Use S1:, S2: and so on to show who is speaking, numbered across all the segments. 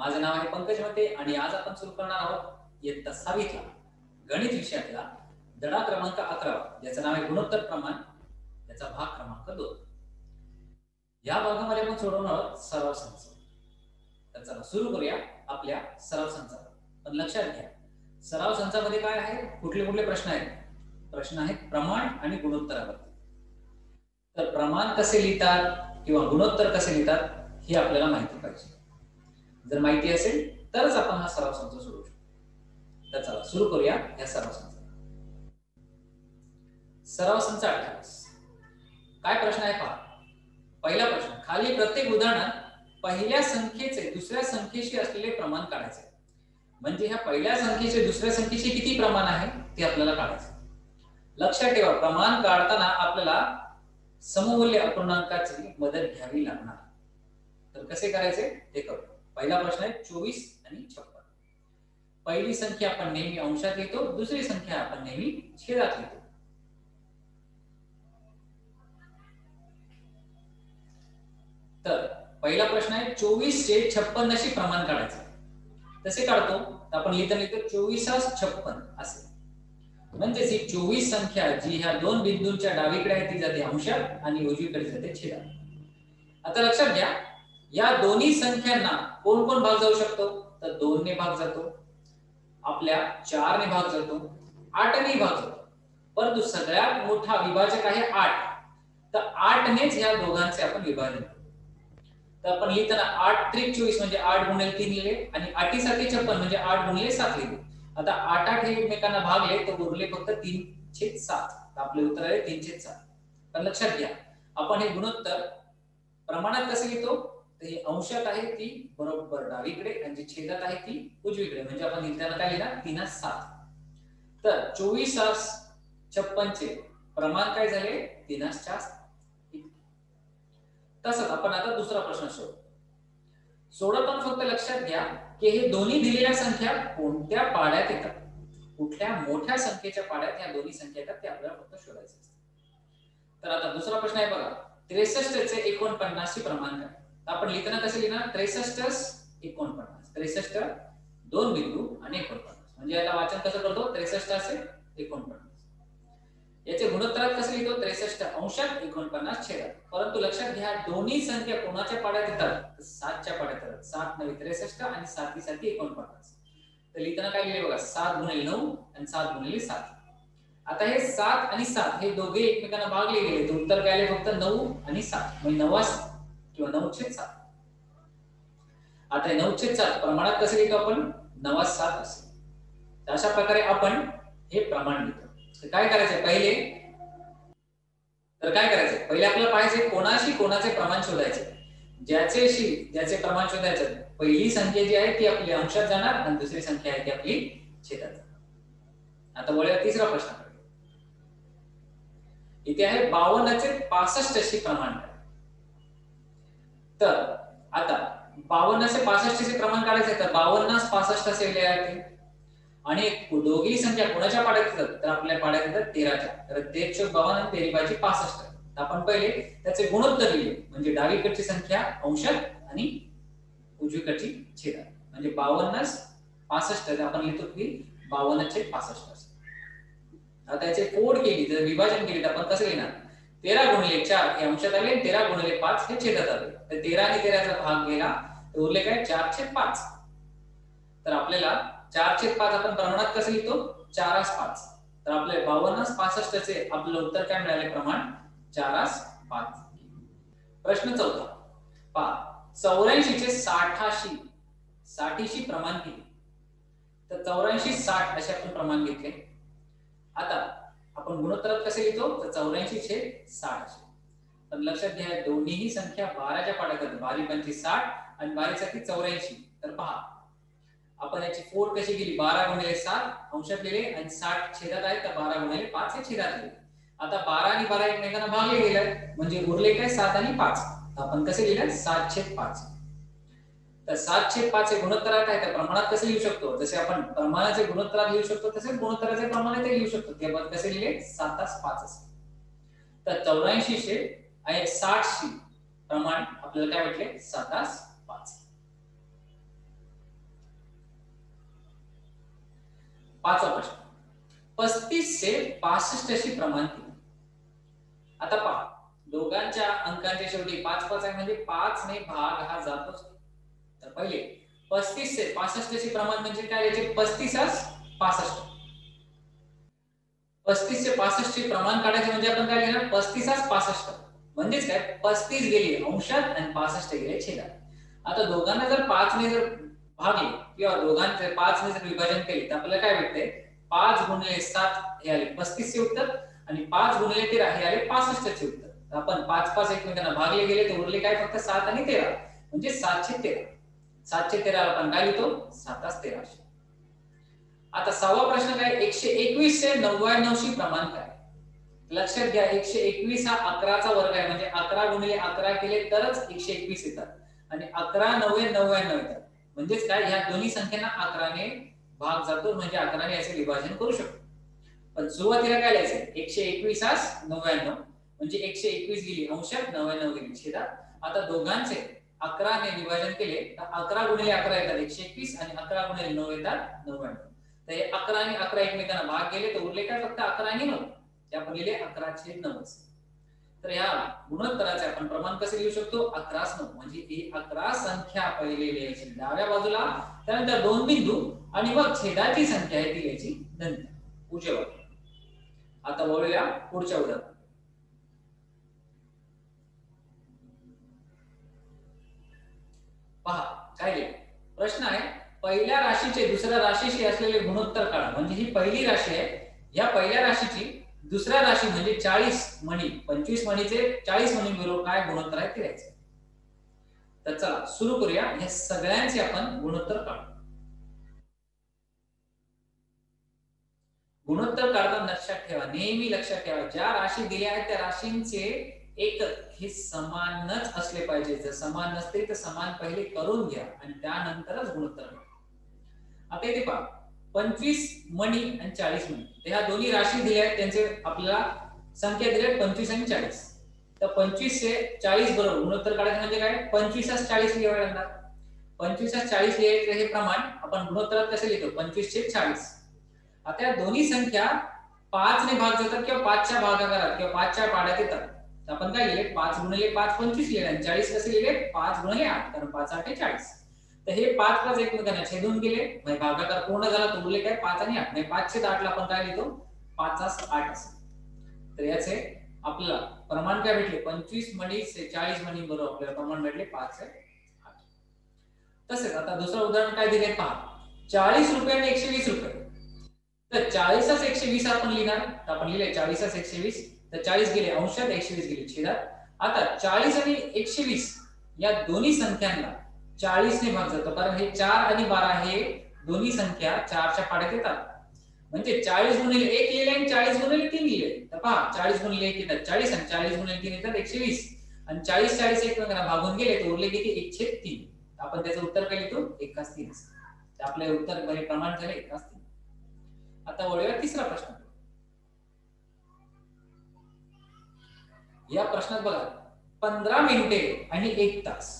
S1: माझं नाव आहे पंकज मते आणि आज आपण सुरू करणार आहोत इयत्ता 6वी गणित विषयातला धडा क्रमांक 11 ज्याचं नाव आहे गुणोत्तर प्रमाण, याचा भाग क्रमांक 2. या भागामध्ये आपण सोडवणार आहोत सराव संच. तर चला सुरू करूया आपल्या सराव संचाला. पण लक्षात घ्या, सराव संचामध्ये काय आहे, कुठले कुठले प्रश्न आहेत. प्रश्न आहेत प्रमाण आणि गुणोत्तरावरती. तर प्रमाण कसे लिहितात किंवा गुणोत्तर कसे लिहितात हे आपल्याला माहिती पाहिजे. जर माहिती असेल तरच आपण हा सराव संच सोडवू शकतो. तर चला सुरू करूया या सराव संचाला. सराव संच 28. काय प्रश्न आहे पहा. पहिला प्रश्न, खाली प्रत्येक उदाहरणात पहिल्या संख्येचे दुसऱ्या संख्येशी असलेले प्रमाण काढायचे. म्हणजे ह्या पहिल्या संख्येचे दुसऱ्या संख्येशी किती प्रमाण आहे ते आपल्याला काढायचे. लक्षात ठेवा, प्रमाण काढताना आपल्याला सममूल्य अपूर्णांकाची मदत घ्यावी लागणार. तर कसे करायचे ते करू. पहिला प्रश्न आहे 24 आणि 56. पहिली संख्या आपण नेहमी अंशात लिहितो, दुसरी संख्या आपण नेहमी छेदात लिहितो. तर पहिला प्रश्न आहे 24 चे 56शी प्रमाण काढायचे. कसे काढतो, तर आपण लिहिताना लिहितो 2456 असे. म्हणजे ही 24 संख्या जी ह्या दोन बिंदूंच्या डावीकडे आहे ती जाते अंशात आणि उजवीकडे जाते छेदात. आता लक्षात घ्या, या दोन्ही संख्यांना कोण कोण भाग जाऊ शकतो, तर 2 ने भाग जातो, आपल्या 4 ने भाग जातो, 8 ने भाग जातो. परंतु सगळ्यात मोठा विभाजक आहे 8. तर 8 नेच ह्या दोघांचे आपण विभाजन करू. तर आपण लिहिताना 8 त्रिक 24 म्हणजे 8 गुणिले 3 लिहिले आणि 8 7 56 म्हणजे 8 गुणिले 7 लिहिले. आता 8 8 हे एकमेकांना भागले तर उरले फक्त 3/7. तर आपले उत्तर आहे 3/7. तर लक्षात घ्या, आपण हे गुणोत्तर प्रमाणात कसे लिहितो, तर हे अंशात आहे ती बरोबर डावीकडे आणि जी छेदात आहे ती उजवीकडे. म्हणजे आपण लिहिताना काय लिहिणार 3/7. तर 24/56 चे प्रमाण काय झाले 3/4. तसंच आपण आता दुसरा प्रश्न सोडवताना फक्त लक्षात घ्या की हे दोन्ही दिलेल्या संख्या कोणत्या पाड्यात येतात. कुठल्या मोठ्या संख्येच्या पाड्यात या दोन्ही संख्या येतात ते आपल्याला फक्त शोधायचे असते. तर आता दुसरा प्रश्न आहे बघा, 63 चे 49 चे प्रमाण काय. तर आपण लिहिताना कसे लिहिणार 63 49. 63 दोन बिंदू आणि 49. म्हणजे याला वाचन कसं करतो 63 असे 49. याचे गुणोत्तरात कसं लिहितो 63 अंशात 49 छेदात. परंतु लक्षात घ्या, दोन्ही संख्या कोणाच्या पाड्यात येतात, तर 7 च्या पाड्यात येतात. 7 9 63 आणि 7 7 49. तर लिहिताना काय लिहिले बघा 7 गुणिले 9 आणि 7 गुणिले 7. आता हे 7 आणि 7 हे दोघे एकमेकांना भागले गेले तर उत्तर काय आले फक्त 9 आणि 7 म्हणजे 9 किंवा 9/7. आता हे 9/7 प्रमाणात कसं लिहितो आपण 9/7 असे. तर अशा प्रकारे आपण हे प्रमाण लिहितो. तर काय करायचं पहिले आपल्याला पाहायचे कोणाशी कोणाचे प्रमाण शोधायचे. ज्याचे प्रमाण शोधायचं, पहिली संख्या जी आहे ती आपली अंशात जाणार आणि दुसरी संख्या आहे ती आपली छेदात जाणार. आता वळूया तिसरा प्रश्न. इथे आहे 52 चे 65 अशी प्रमाण. तर आता 52 चे 65 चे प्रमाण काढायचे. तर 52 65 असे लिहायचे आणि दोघी संख्या कोणाच्या पाड्यात येतात, तर आपल्या पाड्यात येतात 13च्या. तर 13 आणि 13 65. तर आपण पहिले त्याचे गुणोत्तर लिहिले. म्हणजे डावीकडची संख्या अंशात आणि उजवीकडची छेदात. म्हणजे 52 65 आपण लिहितो की 52 चे 65. आता याचे फोड केली, जर विभाजन केली तर आपण कसं लिहिणार 13 गुणिले 4 हे अंशात आले, 13 गुणिले 5 हे छेदात आले. तर 13 आणि 13चा भाग गेला तर उरले काय 4/5. तर आपल्याला 4/5 आपण प्रमाणात कसं लिहितो 4/5. तर आपले 52 65 चे आपलं उत्तर काय मिळाले प्रमाण 4/5. प्रश्न चौथा पहा, 84 चे 60शी प्रमाण किती. तर 84 60 असे आपण प्रमाण घेतले. आता आपण गुणोत्तरात कसे लिहितो, तर 84/60 असे. तर लक्षात घ्या, दोन्हीही संख्या 12च्या पाड्यात येतात. 12 पंचे 60 आणि 12 साठी 84. तर पहा आपण याची फोड कशी केली, 12 गुणिले 7 अंशात लिहिले आणि 60 छेदात आहे, तर 12 गुणिले 5 हे छेदात लिहिले. आता 12 आणि 12 एकमेकांना भागले गेले म्हणजे उरले काय 7 आणि 5. तर आपण कसे लिहिले 7/5. तर 7/5 हे गुणोत्तरात आहे, तर प्रमाणात कसे लिहू शकतो, जसे आपण प्रमाणाचे गुणोत्तरात लिहू शकतो तसेच गुणोत्तराचे प्रमाणात लिहू शकतो. ते आपण कसे लिहिले 7/5 असे. तर 84 आणि 60 प्रमाण आपल्याला काय भेटले 7/5. पाचवा प्रश्न, 35 से 65 अशी प्रमाण किती? आता पहा, दोघांच्या अंकांच्या शेवटी 5 आहे म्हणजे 5 ने भाग हा जातोच. तर पहिले 35 से 65 अशी प्रमाण म्हणजे काय? याचे 35 65. 35 से 65 चे प्रमाण काढायचे म्हणजे आपण काय लिहिणार? 35 65. म्हणजेच काय? 35 गेले अंशात आणि 65 गेले छेदात. आता दोघांना जर 5 ने जर भागले किंवा दोघांचे 5 ने जर विभाजन केले तर आपल्याला काय भेटते? 5 गुणिले 7 हे आले 35 चे उत्तर आणि 5 गुणिले 13 हे आले 65 चे उत्तर. आपण 5 एकमेकांना भागले गेले तर उरले काय? फक्त 7 आणि 13 म्हणजे 713. 713 आपण काय लिहितो? 713. आता सहावा प्रश्न काय? 121 से 99 शी प्रमाण काय? लक्षात घ्या, 121 हा 11चा वर्ग आहे म्हणजे 11 गुणिले 11 केले तरच 121 येतात आणि 11 9 99 येतात. म्हणजेच काय? ह्या दोन्ही संख्यांना 11 ने भाग जातो म्हणजे 11 ने याचे विभाजन करू शकतो. पण सुरुवातीला काय लिहायचं? 121 99 म्हणजे 121 गेली अंशात 99 गेली छेदात. आता दोघांचे 11 ने विभाजन केले तर 11 गुणिले 11 येतात 121 आणि 11 गुणिले 9 येतात 99. तर हे 11 आणि 11 एकमेकांना भाग गेले तर उरले काय? फक्त 11 आणि 9. ते आपण लिहिले 11/9. तर या गुणोत्तराचे आपण प्रमाण कसे लिहू शकतो? 11/9 म्हणजे ही 11 संख्या पहिले लिहायची डाव्या बाजूला, त्यानंतर 2 बिंदू आणि मग छेदाची संख्या आहे ती लिहायची नंतर उजव्या बाजूला. आता वळूया पुढच्या उदाहरणात. पहा काय लिहिलं? प्रश्न आहे, पहिल्या राशीचे दुसऱ्या राशीशी असलेले गुणोत्तर काढा. म्हणजे ही पहिली राशी आहे, या पहिल्या राशीची दुसऱ्या राशी म्हणजे 40 मणी, 25 मणीचे 40 मणी बरोबर काय गुणोत्तर आहे ते लिहायचं. तर चला सुरू करूया. या सगळ्यांचे आपण गुणोत्तर काढू. गुणोत्तर काढताना लक्षात ठेवा, नेहमी लक्षात ठेवा, ज्या राशी दिल्या आहेत त्या राशींचे एकक हे समानच असले पाहिजे. जर समान नसते तर समान पहिले करून घ्या आणि त्यानंतरच गुणोत्तर करा. आता इथे पहा, 25 मणी आणि 40 मणी, ह्या दोन्ही राशी दिल्या आहेत, त्यांचे आपल्याला संख्या दिल्या 25 आणि 40. तर 25 से 40 बरोबर गुणोत्तर काढायचं म्हणजे काय? 25 40 लिहावे लागणार. 25 40 लिहायचे हे प्रमाण आपण गुणोत्तरात कसे लिहितो? 25 से 40. आता या दोन्ही संख्या 5 ने भाग जातात किंवा 5च्या भागाकारात किंवा 5च्या पाड्यात येतात. तर आपण काय लिहिले? 5 गुणिले 5 25 लिहिले आणि 40 कसे लिहिले? 5 गुणिले 8, कारण 5 8 40. तर हे 5 एकमेकांना छेदून गेले म्हणजे भागाकार पूर्ण झाला तर उरले काय? 5 आणि 8. म्हणजे 5/8 ला आपण काय लिहितो? 5/8 असं. तर याचे आपल्याला प्रमाण काय भेटले? 25 मणी से 40 मणी बरोबर आपल्याला प्रमाण भेटले 5/8. तसेच आता दुसरं उदाहरण काय दिले पहा, 40 रुपये आणि 120 रुपये. तर 40 120 आपण लिहिणार, तर आपण लिहिले 40 120. तर 40 गेले अंशात, 120 गेले छेदात. आता 40 आणि 120 या दोन्ही संख्यांना 40 ने भाग जातो, कारण हे 4 आणि 12 हे दोन्ही संख्या 4च्या पाड्यात येतात. म्हणजे 40 गुणिले 1 लिहिले आणि 40 गुणिले 3 लिहिले. तर पहा, 40 गुणिले 1 येतात 40 आणि 40 गुणिले 3 येतात 120 आणि 40 40 एकमेकांना भागून गेले तर उरले किती? 1/3. आपण त्याचं उत्तर काय लिहितो? 1/3. तर आपले उत्तर बरे प्रमाण झाले 1/3. आता वळूया तिसरा प्रश्न. या प्रश्नात बघा, 15 मिनिटे आणि 1 तास.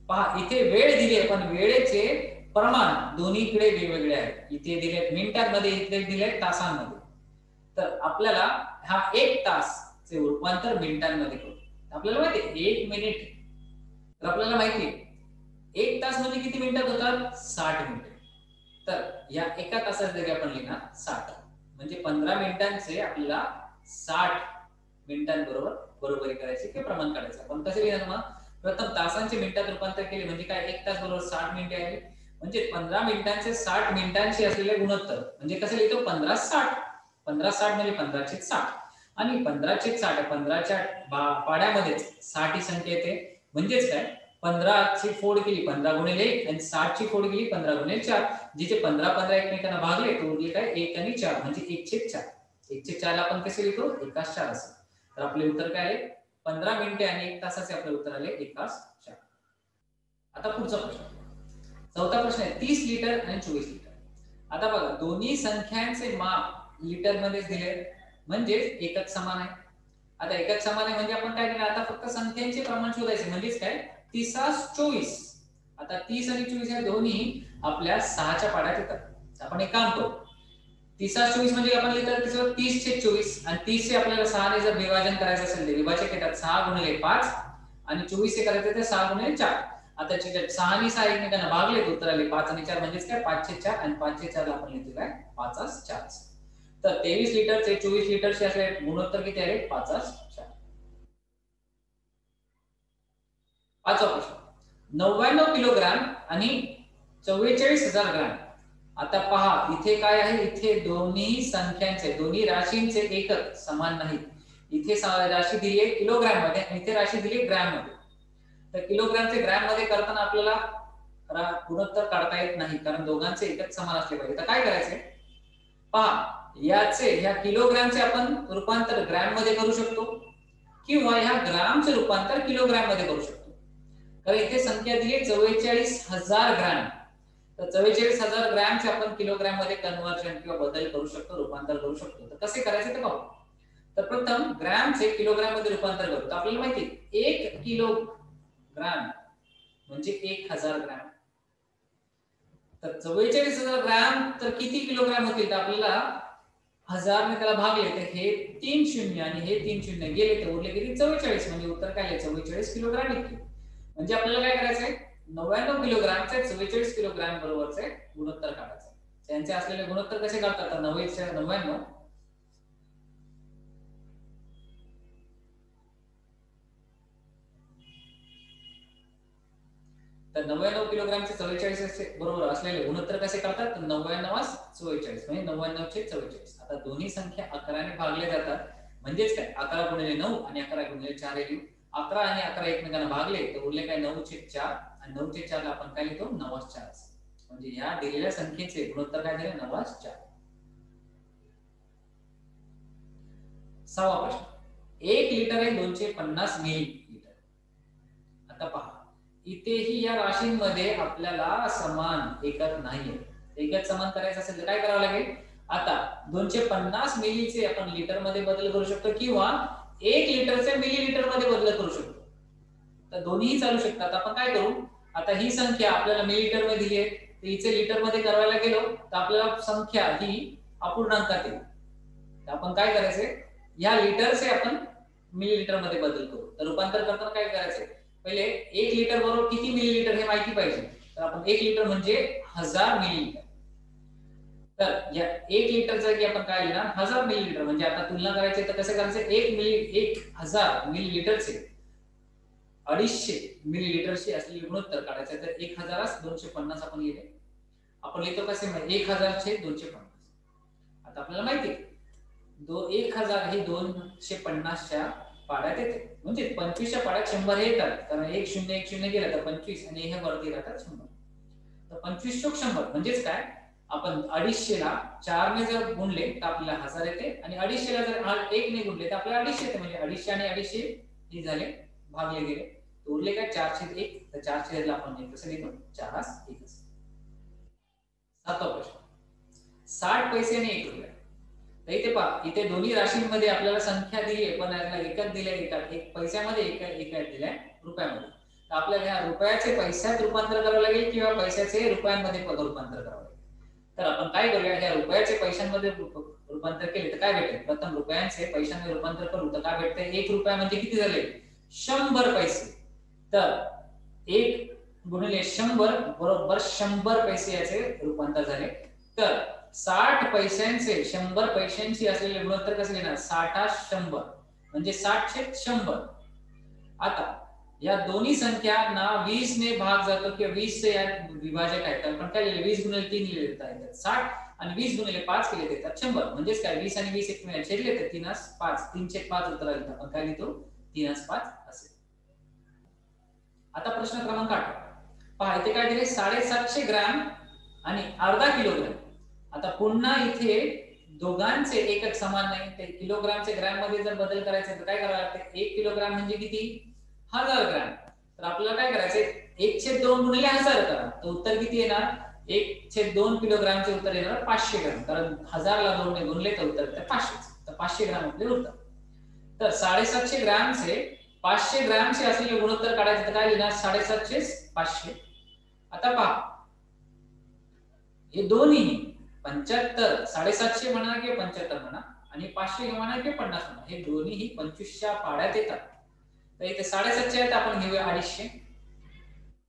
S1: पहा इथे वेळ दिली आहे पण वेळेचे प्रमाण दोन्हीकडे वेगवेगळे आहे. इथे दिलेत मिनिटांमध्ये, इथे दिलेत तासांमध्ये. तर आपल्याला हा 1 तासचे रूपांतर मिनिटांमध्ये करू. आपल्याला माहिती आहे 1 मिनिट, तर आपल्याला माहिती आहे 1 तास म्हणजे किती मिनिटात होतात? 60 मिनिटे. तर या एका तासात जरी आपण लिहिणार 60 म्हणजे 15 मिनिटांचे आपल्याला 60 मिनिटांबरोबर बरोबरी करायची किंवा प्रमाण काढायचं. आपण कसे लिहिणार? मग प्रथम तासांचे मिनिटात रूपांतर केले म्हणजे काय? 1 तास बरोबर 60 मिनिटे आली. म्हणजे 15 मिनिटांचे 60 मिनिटांशी असलेले गुणोत्तर म्हणजे कसं लिहितो? 15/60. 15/60 म्हणजे 15/60 आणि 15/60 15च्या पाड्यामध्येच 60 ही संख्या येते. म्हणजेच काय? 15 ची फोड केली 15 गुणिले 1 आणि 60 ची फोड केली 15 गुणिले 4. जिथे 15 एकमेकांना भागले तर उरले काय? 1 आणि 4 म्हणजे 1/4. 1/4 ला आपण कसे लिहितो? 1/4 असं. तर आपले उत्तर काय आहे? 15 मिनिटे आणि 1 तासाचे आपले उत्तर आले 1/4. आता पुढचा प्रश्न, चौथा प्रश्न आहे 30 लिटर आणि 24 लिटर. आता बघा, दोन्ही संख्यांचे माप लिटर मध्ये दिले म्हणजे एकक समान आहे. आता एकक समान आहे म्हणजे आपण काय केलं? आता फक्त संख्यांचे प्रमाण शोधायचे. म्हणजेच काय? 30 24. आता 30 आणि 24 या दोन्ही आपल्या 6च्या पाड्यात येतात. आपण एक काम करू, 30-24 म्हणजे आपण लिहितात त्याच्यावर 30/24 आणि 30 चे आपल्याला 6 ने जर विभाजन करायचं असेल तर विभाजक येतात 6x5 आणि 24 हे करायचं तर 6x4. आता 6 आणि 6 एकमेकांना भागले तर उत्तर आले 5 आणि 4 म्हणजेच काय 5/4 आणि 5/4 ला आपण लिहितो काय 5/4. तर 23 लिटरचे 24 लिटरचे असे गुणोत्तर किती आले 5/4. पाचवा प्रश्न 99 किलोग्राम आणि 44,000 ग्राम. आता पहा इथे काय आहे, इथे दोन्ही संख्यांचे दोन्ही राशींचे एकक समान नाहीत. इथे राशी दिली आहे किलोग्राम मध्ये आणि इथे राशी दिली आहे ग्रॅम मध्ये. तर किलोग्रामचे ग्रॅम मध्ये करताना आपल्याला गुणोत्तर काढता येत नाही कारण दोघांचे एकक समान असले पाहिजे. तर काय करायचंय पहा याचे ह्या किलोग्रामचे आपण रूपांतर ग्रॅम मध्ये करू शकतो किंवा ह्या ग्रामचे रूपांतर किलोग्राम मध्ये करू शकतो. कारण इथे संख्या दिली 44,000 ग्रॅम. तर 44,000 ग्रॅमचे आपण किलोग्राम मध्ये कन्वर्जन किंवा बदल करू शकतो, रूपांतर करू शकतो. तर कसे करायचे ते पाहू. तर प्रथम ग्रॅमचे किलोग्राम मध्ये रूपांतर करू. तर आपल्याला माहिती 1 किलोग्राम म्हणजे 1000 ग्रॅम. तर 44,000 ग्रॅम तर किती किलोग्राम होतील तर आपल्याला 1000 ने त्याला भागले तर हे 3 शून्य आणि हे 3 शून्य गेले तर उरले किती 44 म्हणजे उत्तर काय आले 44 किलोग्राम इतके. म्हणजे आपल्याला काय करायचंय 99 किलोग्रामचे 44 किलोग्राम बरोबरचे गुणोत्तर काढायचे. त्यांचे असलेले गुणोत्तर कसे काढतात तर 99 तर 99 किलोग्रामचे 44 बरोबर असलेले गुणोत्तर कसे काढतात तर 99/44 म्हणजे 99/44. आता दोन्ही संख्या 11 ने भागले जातात म्हणजेच काय 11x9 आणि 11x4 लिहू. 11 आणि 11 एकमेकांना भागले तर उरले काय 9/4 आणि 9/4 ला आपण काय लिहितो 9/4. म्हणजे या दिलेल्या संख्येचे गुणोत्तर काय झाले 9/4. सहावा प्रश्न 1 लिटर आहे 250 मिलीलीटर. आता पहा इथेही या राशींमध्ये आपल्याला समान एकक नाहीये. एकक समान करायचं असेल तर काय करावं लागेल आता 250 मिलीचे आपण लिटर मध्ये बदल करू शकतो किंवा 1 लिटरचे मिलीलीटर मध्ये बदल करू शकतो. तर दोन्हीही चालू शकतात. आपण काय करू आता ही संख्या आपल्याला मिलीलीटर मध्ये दिली आहे तर हिचे लिटर मध्ये करायला गेलो तर आपल्याला संख्या ही अपूर्णांकात येईल. तर आपण काय करायचे या लिटरचे आपण मिलीलीटर मध्ये बदल करू. तर रूपांतर करताना काय करायचे पहिले 1 लिटर बरोबर किती मिलीलीटर हे माहिती पाहिजे. तर आपण 1 लिटर म्हणजे 1000 मिलीलीटर. तर या 1 लिटर जागी आपण काय लिहिणार 1000 मिलीलीटर. म्हणजे आता तुलना करायची तर कसं करायचं 1000 मिलीलीटरचे 250 मिलीलीटरचे असलेले गुणोत्तर काढायचे. तर 1000 250 आपण लिहिले. आपण लिहितो कसे 1000 चे 250. आता आपल्याला माहिती 1000 हे 250 च्या पाड्यात येते म्हणजे 25 च्या पाड्यात 100 हे येतात कारण 1010 गेला तर 25 आणि हे वरती राहतात 100. तर 25 चोक 100 म्हणजेच काय आपण 250 ला 4 ने जर गुणले तर आपल्याला 1000 येते आणि 250 ला जर 1 ने गुणले तर आपल्याला 250 येते. म्हणजे 250 आणि 250 हे झाले भागले गेले तर उरले काय 401. तर 400 ला आपण कसं लिहितो 4/1. सातवा प्रश्न 60 पैसे आणि 1 रुपया. तर इथे पहा इथे दोन्ही राशींमध्ये आपल्याला संख्या दिली आहे पण याला एकक दिले एक पैशामध्ये एक दिलाय रुपयामध्ये. तर आपल्याला ह्या रुपयाचे पैशात रूपांतर करावं लागेल किंवा पैशाचे रुपयांमध्ये रूपांतर करावं लागेल. तर आपण काय करूया ह्या रुपयाचे पैशांमध्ये रूपांतर केले तर काय भेटेल प्रथम रुपयांचे पैशांमध्ये रूपांतर करू तर काय भेटते 1 रुपया म्हणजे किती झाले 100 पैसे. तर 1 गुणिले 100 बरोबर 100 पैसे याचे रूपांतर झाले. तर 60 पैशांचे 100 पैशांची असलेले गुणोत्तर कसे लिहिणार 60/100 म्हणजे 60/100. आता या दोन्ही संख्यांना 20 ने भाग जातो किंवा 20 से या विभाजक आहेत. आपण काय लिहिले 20 गुणिले 3 लिहिले तर 60 आणि 20 गुणिले 5 केले तर 100. म्हणजेच काय 20 आणि 20 एकमेकांना छेदले तर 3/5 3/5 उत्तर आले. आपण काय लिहितो 3/5 असे. आता प्रश्न क्रमांक 8 पहा इथे काय दिले 750 ग्रॅम आणि अर्धा किलोग्रॅम. आता पुन्हा इथे दोघांचे एकक समान नाही ते किलोग्रामचे ग्रॅम मध्ये जर बदल करायचे तर काय करावं लागते 1 किलोग्राम म्हणजे किती 1000 ग्रॅम. तर आपल्याला काय करायचे 1/2 गुणिले 1000 करा तर उत्तर किती येणार 1/2 किलोग्रामचे उत्तर येणार 500 ग्रॅम. कारण 1000 ला 2 ने गुणले तर उत्तर येते 500. तर 500 ग्रॅम आपले उत्तर. तर 750 ग्रॅमचे 500 ग्रॅमचे असलेले गुणोत्तर काढायचे तर काय लिहिणार 750 500. आता पहा हे दोन्ही 75 750 म्हणा किंवा 75 म्हणा आणि 500 म्हणा किंवा 50 म्हणा, हे दोन्ही 25च्या पाड्यात येतात. तर इथे 750 आहेत, आपण घेऊया 250.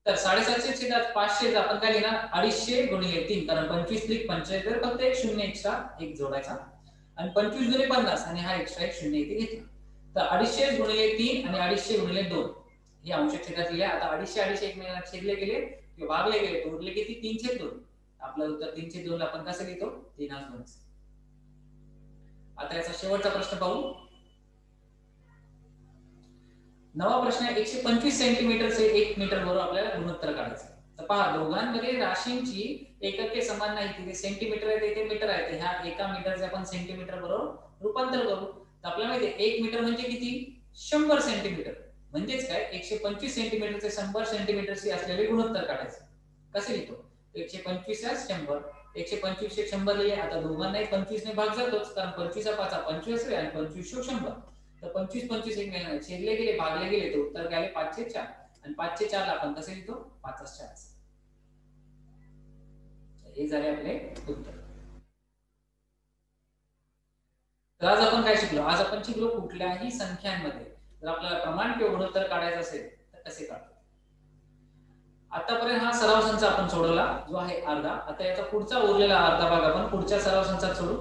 S1: तर 750 छेदात 500 आपण काय लिहिणार 250 गुणिले 3, कारण 25 त्रिक 75, फक्त एक शून्य एक्स्ट्रा एक जोडायचा आणि 25 गुणिले 50 आणि हा एक्स्ट्रा एक शून्य इथे घेतला. तर 250 गुणिले 3 आणि 250 गुणिले 2 हे अंश छेदात लिहिले. आता 250 एकमेकांना छेदले गेले किंवा भागले गेले, तर उरले किती 3/2. आपलं उत्तर 3/2 आपण कसं लिहितो 3/2. आता याचा शेवटचा प्रश्न पाहू. नवा प्रश्न आहे 125 सेंटीमीटरचे 1 मीटर बरोबर आपल्याला गुणोत्तर काढायचं. तर पहा दोघांमध्ये राशींची एकके समान नाही, तिथे सेंटीमीटर आहे तिथे मीटर आहे, ह्या एका मीटरचे आपण सेंटीमीटर बरोबर रूपांतर करू. तर आपल्याला माहिती आहे 1 मीटर म्हणजे किती 100 सेंटीमीटर, म्हणजेच काय 125 सेंटीमीटरचे 100 सेंटीमीटरचे असलेले गुणोत्तर काढायचं. कसे लिहितो 125 100, 125 100 लिहिले. आता दोघांनाही 25 ने भाग जातोच, कारण 25 5 25 आणि 25 100. तर 25 25 एकमेकांना छेदले गेले भागले गेले, तर उत्तर काय आले 5/4 आणि 5/4 ला आपण कसे लिहितो 5/4. हे झाले आपले उत्तर. तर आज आपण काय शिकलो, आज आपण शिकलो कुठल्याही संख्यांमध्ये जर आपल्याला प्रमाण किंवा गुणोत्तर काढायचं असेल तर कसे काढतो. आतापर्यंत हा सराव संच आपण सोडवला जो आहे अर्धा. आता याचा पुढचा उरलेला अर्धा भाग आपण पुढच्या सराव संचात सोडू.